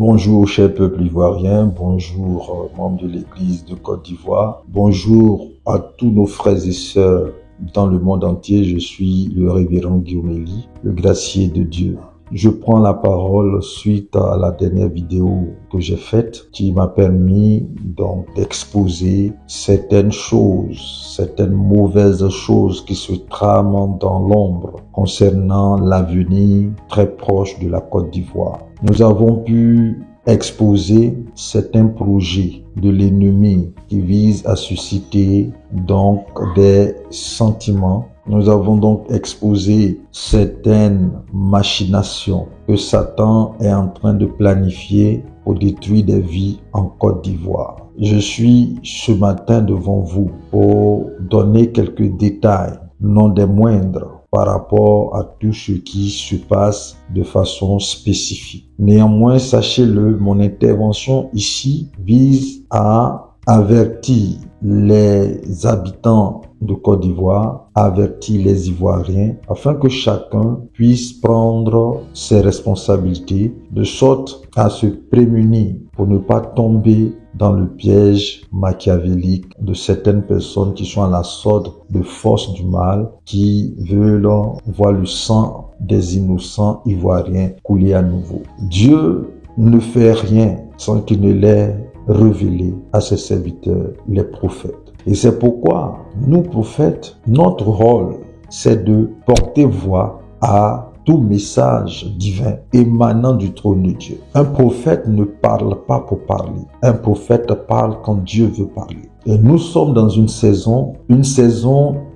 Bonjour cher peuple ivoirien, bonjour membres de l'église de Côte d'Ivoire, bonjour à tous nos frères et sœurs dans le monde entier. Je suis le révérend Guillaume Elie, le gracier de Dieu. Je prends la parole suite à la dernière vidéo que j'ai faite qui m'a permis donc d'exposer certaines choses, certaines mauvaises choses qui se trament dans l'ombre concernant l'avenir très proche de la Côte d'Ivoire. Nous avons pu exposer certains projets de l'ennemi qui visent à susciter donc des sentiments. Nous avons donc exposé certaines machinations que Satan est en train de planifier pour détruire des vies en Côte d'Ivoire. Je suis ce matin devant vous pour donner quelques détails, non des moindres, par rapport à tout ce qui se passe de façon spécifique. Néanmoins, sachez-le, mon intervention ici vise à avertir les habitants de Côte d'Ivoire, avertir les Ivoiriens, afin que chacun puisse prendre ses responsabilités, de sorte à se prémunir pour ne pas tomber dans le piège machiavélique de certaines personnes qui sont à la solde de forces du mal, qui veulent voir le sang des innocents Ivoiriens couler à nouveau. Dieu ne fait rien sans qu'il ne l'ait révélé à ses serviteurs, les prophètes. Et c'est pourquoi nous, prophètes, notre rôle, c'est de porter voix à tout message divin émanant du trône de Dieu. Un prophète ne parle pas pour parler. Un prophète parle quand Dieu veut parler. Et nous sommes dans une saison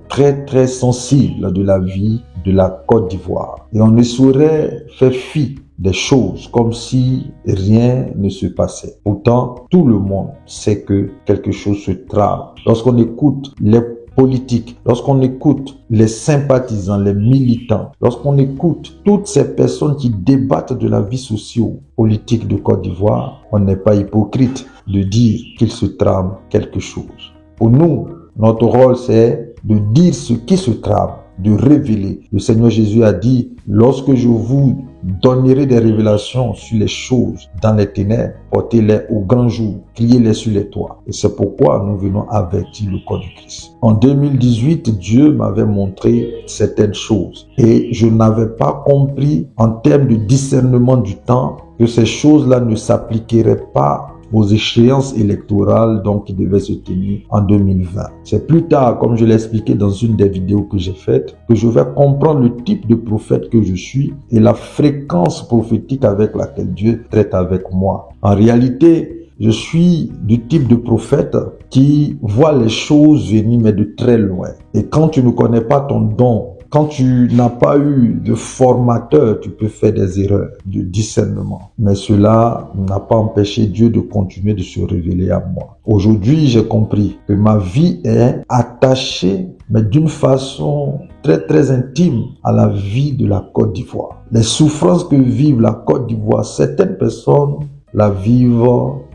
très sensible de la vie de la Côte d'Ivoire. Et on ne saurait faire fi des choses comme si rien ne se passait. Pourtant, tout le monde sait que quelque chose se trame. Lorsqu'on écoute les politiques, lorsqu'on écoute les sympathisants, les militants, lorsqu'on écoute toutes ces personnes qui débattent de la vie socio-politique de Côte d'Ivoire, on n'est pas hypocrite de dire qu'il se trame quelque chose. Pour nous, notre rôle, c'est de dire ce qui se trame, de révéler. Le Seigneur Jésus a dit, lorsque je vous donnerai des révélations sur les choses dans les ténèbres, portez-les au grand jour, criez-les sur les toits. Et c'est pourquoi nous venons avertir le corps du Christ. En 2018, Dieu m'avait montré certaines choses et je n'avais pas compris en termes de discernement du temps que ces choses-là ne s'appliqueraient pas aux échéances électorales donc qui devaient se tenir en 2020. C'est plus tard, comme je l'ai expliqué dans une des vidéos que j'ai faites, que je vais comprendre le type de prophète que je suis et la fréquence prophétique avec laquelle Dieu traite avec moi. En réalité, je suis du type de prophète qui voit les choses venir mais de très loin. Et quand tu ne connais pas ton don, quand tu n'as pas eu de formateur, tu peux faire des erreurs de discernement. Mais cela n'a pas empêché Dieu de continuer de se révéler à moi. Aujourd'hui, j'ai compris que ma vie est attachée, mais d'une façon très intime à la vie de la Côte d'Ivoire. Les souffrances que vivent la Côte d'Ivoire, certaines personnes la vivent,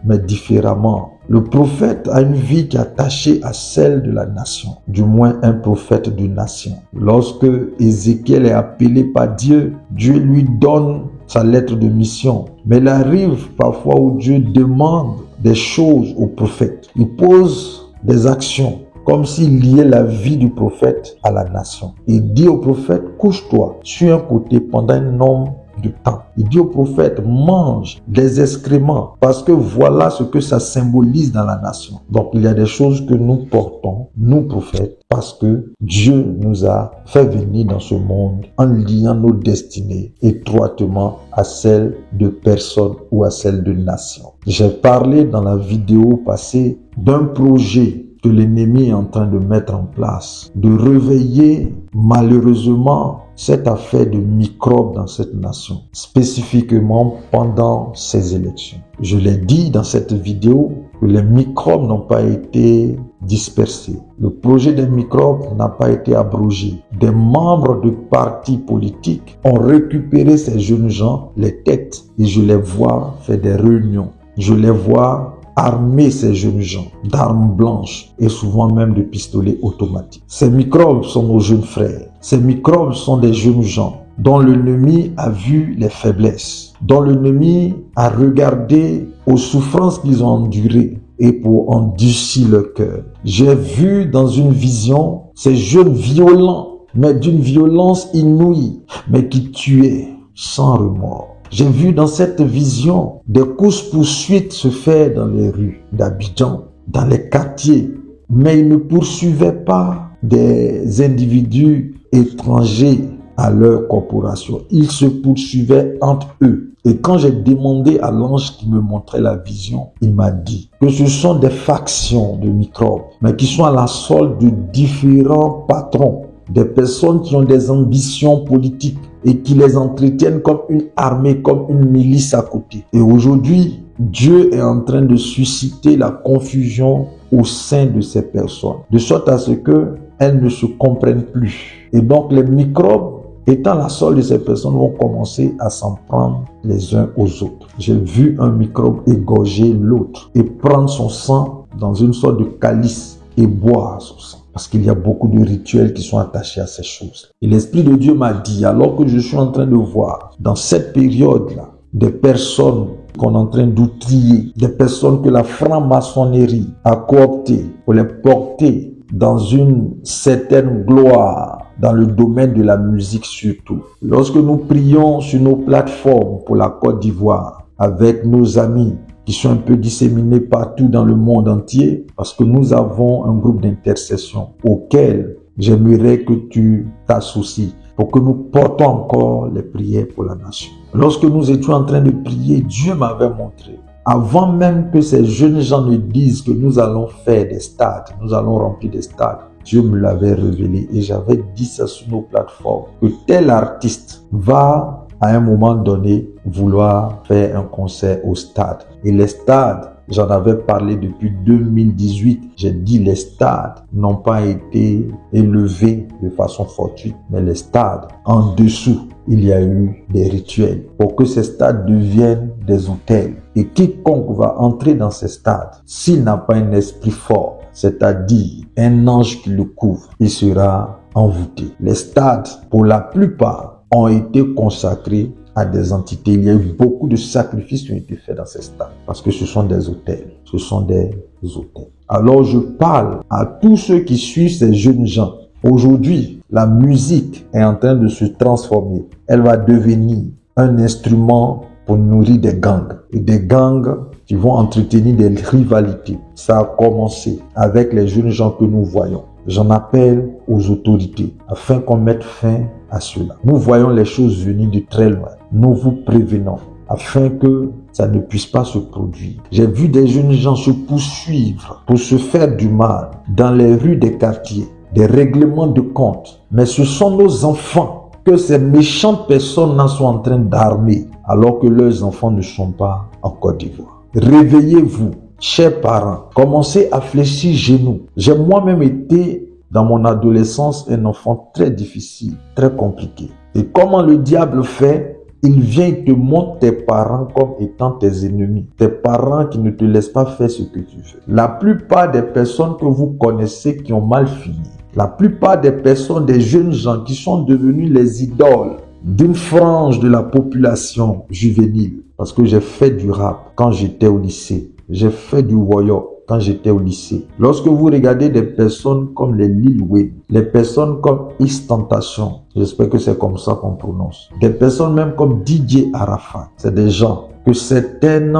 mais différemment. Le prophète a une vie qui est attachée à celle de la nation, du moins un prophète de nation. Lorsque Ézéchiel est appelé par Dieu, Dieu lui donne sa lettre de mission. Mais il arrive parfois où Dieu demande des choses au prophète. Il pose des actions comme s'il liait la vie du prophète à la nation. Il dit au prophète, couche-toi sur un côté pendant un nombre de temps. Il dit au prophète, mange des excréments parce que voilà ce que ça symbolise dans la nation. Donc il y a des choses que nous portons, nous prophètes, parce que Dieu nous a fait venir dans ce monde en liant nos destinées étroitement à celles de personnes ou à celles de nations. J'ai parlé dans la vidéo passée d'un projet que l'ennemi est en train de mettre en place, de réveiller malheureusement cette affaire de microbes dans cette nation, spécifiquement pendant ces élections. Je l'ai dit dans cette vidéo que les microbes n'ont pas été dispersés. Le projet des microbes n'a pas été abrogé. Des membres de partis politiques ont récupéré ces jeunes gens, les têtes, et je les vois faire des réunions. Je les vois armer ces jeunes gens d'armes blanches et souvent même de pistolets automatiques. Ces microbes sont nos jeunes frères. Ces microbes sont des jeunes gens dont l'ennemi a vu les faiblesses, dont l'ennemi a regardé aux souffrances qu'ils ont endurées et pour endurcir leur cœur. J'ai vu dans une vision ces jeunes violents, mais d'une violence inouïe, mais qui tuaient sans remords. J'ai vu dans cette vision des courses-poursuites se faire dans les rues d'Abidjan, dans les quartiers, mais ils ne poursuivaient pas des individus étrangers à leur corporation. Ils se poursuivaient entre eux. Et quand j'ai demandé à l'ange qui me montrait la vision, il m'a dit que ce sont des factions de microbes, mais qui sont à la solde de différents patrons, des personnes qui ont des ambitions politiques et qui les entretiennent comme une armée, comme une milice à côté. Et aujourd'hui, Dieu est en train de susciter la confusion au sein de ces personnes, de sorte à ce qu'elles ne se comprennent plus. Et donc les microbes, étant la solde de ces personnes, vont commencer à s'en prendre les uns aux autres. J'ai vu un microbe égorger l'autre et prendre son sang dans une sorte de calice et boire son sang. Parce qu'il y a beaucoup de rituels qui sont attachés à ces choses. Et l'Esprit de Dieu m'a dit, alors que je suis en train de voir, dans cette période-là, des personnes qu'on est en train d'outrier, des personnes que la franc-maçonnerie a cooptées pour les porter dans une certaine gloire, dans le domaine de la musique surtout. Lorsque nous prions sur nos plateformes pour la Côte d'Ivoire, avec nos amis qui sont un peu disséminés partout dans le monde entier, parce que nous avons un groupe d'intercession auquel j'aimerais que tu t'associes pour que nous portons encore les prières pour la nation. Lorsque nous étions en train de prier, Dieu m'avait montré, avant même que ces jeunes gens ne disent que nous allons faire des stades, nous allons remplir des stades, Dieu me l'avait révélé et j'avais dit ça sur nos plateformes, que tel artiste va à un moment donné vouloir faire un concert au stade. Et les stades, j'en avais parlé depuis 2018. J'ai dit les stades n'ont pas été élevés de façon fortuite, mais les stades, en dessous, il y a eu des rituels pour que ces stades deviennent des hôtels. Et quiconque va entrer dans ces stades, s'il n'a pas un esprit fort, c'est-à-dire un ange qui le couvre, il sera envoûté. Les stades, pour la plupart, ont été consacrés à des entités. Il y a eu beaucoup de sacrifices qui ont été faits dans ces stades parce que ce sont des hôtels. Ce sont des hôtels. Alors je parle à tous ceux qui suivent ces jeunes gens. Aujourd'hui, la musique est en train de se transformer. Elle va devenir un instrument pour nourrir des gangs. Et des gangs qui vont entretenir des rivalités. Ça a commencé avec les jeunes gens que nous voyons. J'en appelle aux autorités afin qu'on mette fin à cela. Nous voyons les choses venir de très loin. Nous vous prévenons afin que ça ne puisse pas se produire. J'ai vu des jeunes gens se poursuivre pour se faire du mal dans les rues des quartiers, des règlements de compte. Mais ce sont nos enfants que ces méchantes personnes sont en train d'armer alors que leurs enfants ne sont pas en Côte d'Ivoire. Réveillez-vous. Chers parents, commencez à fléchir genoux. J'ai moi-même été, dans mon adolescence, un enfant très difficile, très compliqué. Et comment le diable fait? Il vient et te montre tes parents comme étant tes ennemis. Tes parents qui ne te laissent pas faire ce que tu veux. La plupart des personnes que vous connaissez qui ont mal fini, la plupart des personnes, des jeunes gens qui sont devenus les idoles d'une frange de la population juvénile. Parce que j'ai fait du rap quand j'étais au lycée. J'ai fait du warrior quand j'étais au lycée. Lorsque vous regardez des personnes comme les Lil Wayne, les personnes comme X-Tentation, j'espère que c'est comme ça qu'on prononce, des personnes même comme DJ Arafat, c'est des gens que certaines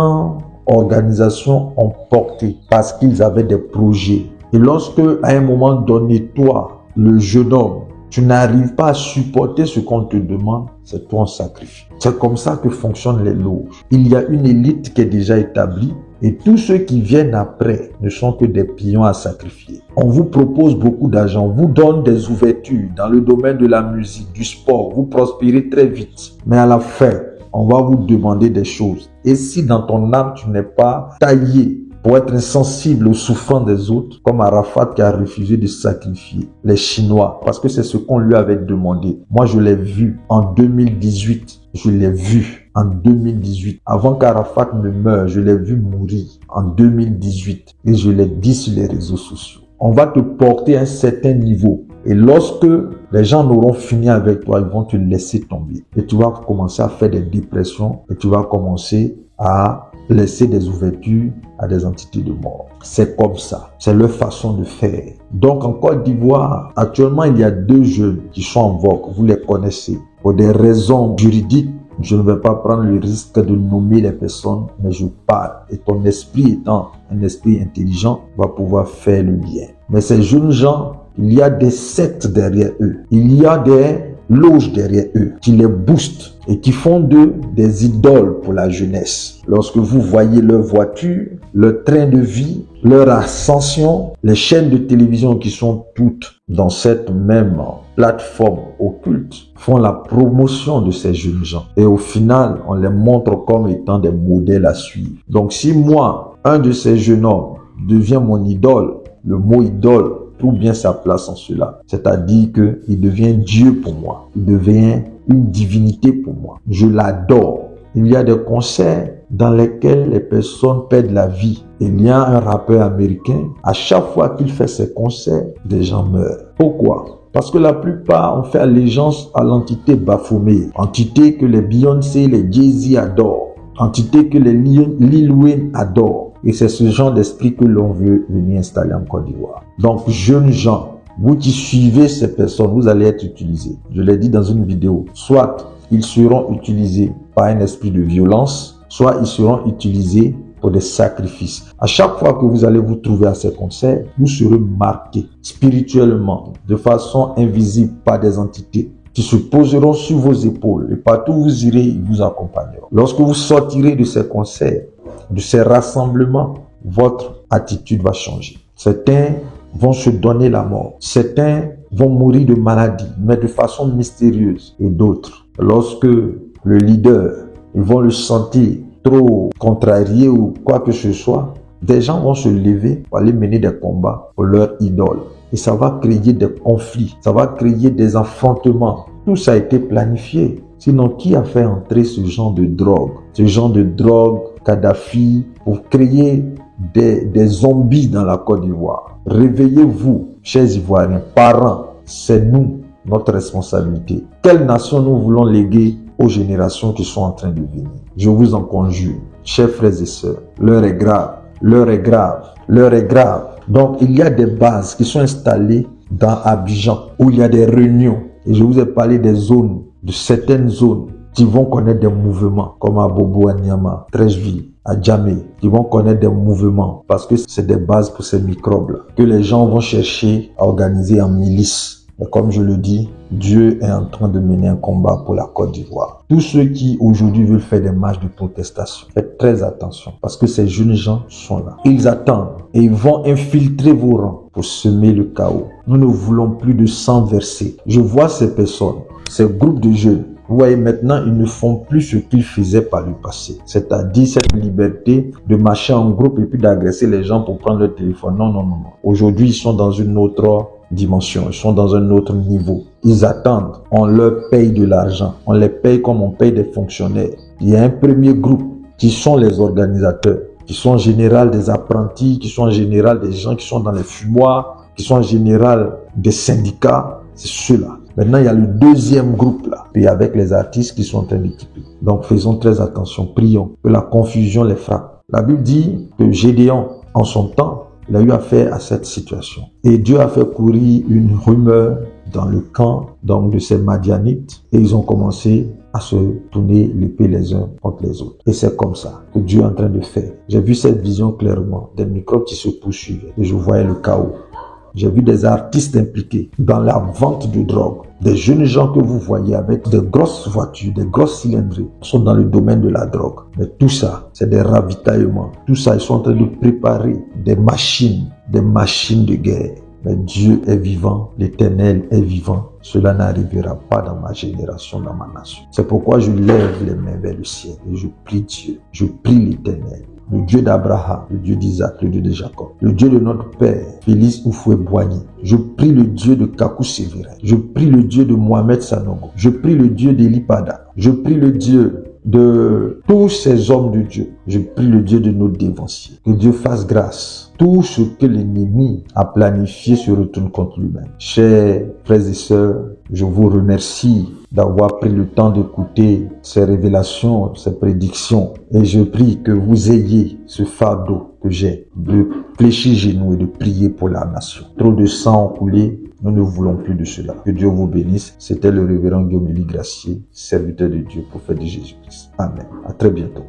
organisations ont portés parce qu'ils avaient des projets. Et lorsque, à un moment donné, toi, le jeune homme, tu n'arrives pas à supporter ce qu'on te demande, c'est toi un sacrifice. C'est comme ça que fonctionnent les loges. Il y a une élite qui est déjà établie et tous ceux qui viennent après ne sont que des pions à sacrifier. On vous propose beaucoup d'argent, on vous donne des ouvertures dans le domaine de la musique, du sport, vous prospérez très vite. Mais à la fin, on va vous demander des choses. Et si dans ton âme, tu n'es pas taillé pour être insensible aux souffrances des autres, comme Arafat qui a refusé de sacrifier les Chinois, parce que c'est ce qu'on lui avait demandé. Moi, je l'ai vu en 2018. Je l'ai vu en 2018. Avant qu'Arafat ne meure, je l'ai vu mourir en 2018. Et je l'ai dit sur les réseaux sociaux. On va te porter à un certain niveau. Et lorsque les gens n'auront fini avec toi, ils vont te laisser tomber. Et tu vas commencer à faire des dépressions et tu vas commencer à laisser des ouvertures à des entités de mort. C'est comme ça. C'est leur façon de faire. Donc en Côte d'Ivoire, actuellement, il y a 2 jeunes qui sont en vogue. Vous les connaissez. Pour des raisons juridiques, je ne vais pas prendre le risque de nommer les personnes, mais je parle. Et ton esprit étant un esprit intelligent, va pouvoir faire le lien. Mais ces jeunes gens, il y a des sectes derrière eux. Il y a des loges derrière eux qui les boostent et qui font d'eux des idoles pour la jeunesse. Lorsque vous voyez leur voiture, leur train de vie, leur ascension, les chaînes de télévision qui sont toutes dans cette même plateforme occulte font la promotion de ces jeunes gens. Et au final, on les montre comme étant des modèles à suivre. Donc si moi, un de ces jeunes hommes devient mon idole, le mot idole trouve bien sa place en cela. C'est-à-dire qu'il devient Dieu pour moi. Il devient une divinité pour moi. Je l'adore. Il y a des concerts dans lesquels les personnes perdent la vie. Il y a un rappeur américain, à chaque fois qu'il fait ses concerts, des gens meurent. Pourquoi? Parce que la plupart ont fait allégeance à l'entité Baphomet, entité que les Beyoncé, les Jay-Z adorent, entité que les Lil Wayne adorent. Et c'est ce genre d'esprit que l'on veut venir installer en Côte d'Ivoire. Donc, jeunes gens, vous qui suivez ces personnes, vous allez être utilisés. Je l'ai dit dans une vidéo. Soit ils seront utilisés par un esprit de violence, soit ils seront utilisés pour des sacrifices. À chaque fois que vous allez vous trouver à ces concerts, vous serez marqués spirituellement, de façon invisible par des entités qui se poseront sur vos épaules. Et partout où vous irez, ils vous accompagneront. Lorsque vous sortirez de ces concerts, de ces rassemblements, votre attitude va changer. Certains vont se donner la mort. Certains vont mourir de maladie, mais de façon mystérieuse. Et d'autres, lorsque le leader, ils vont le sentir trop contrarié ou quoi que ce soit, des gens vont se lever pour aller mener des combats pour leur idole. Et ça va créer des conflits, ça va créer des affrontements. Tout ça a été planifié. Sinon, qui a fait entrer ce genre de drogue? Ce genre de drogue, Kadhafi, pour créer des zombies dans la Côte d'Ivoire. Réveillez-vous, chers Ivoiriens, parents, c'est nous, notre responsabilité. Quelle nation nous voulons léguer aux générations qui sont en train de venir? Je vous en conjure, chers frères et sœurs, l'heure est grave, l'heure est grave, l'heure est grave. Donc, il y a des bases qui sont installées dans Abidjan, où il y a des réunions. Et je vous ai parlé des zones, de certaines zones qui vont connaître des mouvements, comme à Bobo, à Niama, Trècheville, à Djamé, qui vont connaître des mouvements, parce que c'est des bases pour ces microbes-là, que les gens vont chercher à organiser en milice. Et comme je le dis, Dieu est en train de mener un combat pour la Côte d'Ivoire. Tous ceux qui aujourd'hui veulent faire des marches de protestation, faites très attention, parce que ces jeunes gens sont là. Ils attendent et ils vont infiltrer vos rangs pour semer le chaos. Nous ne voulons plus de sang versé. Je vois ces personnes, ces groupes de jeunes. Vous voyez, maintenant, ils ne font plus ce qu'ils faisaient par le passé. C'est-à-dire cette liberté de marcher en groupe et puis d'agresser les gens pour prendre leur téléphone. Non, non, non, non. Aujourd'hui, ils sont dans une autre dimension. Ils sont dans un autre niveau. Ils attendent. On leur paye de l'argent. On les paye comme on paye des fonctionnaires. Il y a un premier groupe qui sont les organisateurs, qui sont en général des apprentis, qui sont en général des gens qui sont dans les fumoirs, qui sont en général des syndicats. C'est ceux-là. Maintenant, il y a le deuxième groupe là, et avec les artistes qui sont en train d'équiper. Donc, faisons très attention, prions, que la confusion les frappe. La Bible dit que Gédéon, en son temps, il a eu affaire à cette situation. Et Dieu a fait courir une rumeur dans le camp donc de ces Madianites, et ils ont commencé à se tourner l'épée les uns contre les autres. Et c'est comme ça que Dieu est en train de faire. J'ai vu cette vision clairement, des microbes qui se poursuivaient, et je voyais le chaos. J'ai vu des artistes impliqués dans la vente de drogue. Des jeunes gens que vous voyez avec de grosses voitures, des grosses cylindrées, sont dans le domaine de la drogue. Mais tout ça, c'est des ravitaillements. Tout ça, ils sont en train de préparer des machines de guerre. Mais Dieu est vivant, l'Éternel est vivant. Cela n'arrivera pas dans ma génération, dans ma nation. C'est pourquoi je lève les mains vers le ciel et je prie Dieu. Je prie l'Éternel. Le Dieu d'Abraham, le Dieu d'Isaac, le Dieu de Jacob, le Dieu de notre Père, Félix Houphouët-Boigny. Je prie le Dieu de Kakou Sévérin. Je prie le Dieu de Mohamed Sanogo. Je prie le Dieu d'Eli Pada. Je prie le Dieu de tous ces hommes de Dieu. Je prie le Dieu de nos dévanciers. Que Dieu fasse grâce. Tout ce que l'ennemi a planifié se retourne contre lui-même. Chers frères et sœurs, je vous remercie d'avoir pris le temps d'écouter ces révélations, ces prédictions. Et je prie que vous ayez ce fardeau que j'ai de fléchir genoux et de prier pour la nation. Trop de sang coulé, nous ne voulons plus de cela. Que Dieu vous bénisse. C'était le révérend Guillaume Gracier, serviteur de Dieu, prophète de Jésus-Christ. Amen. À très bientôt.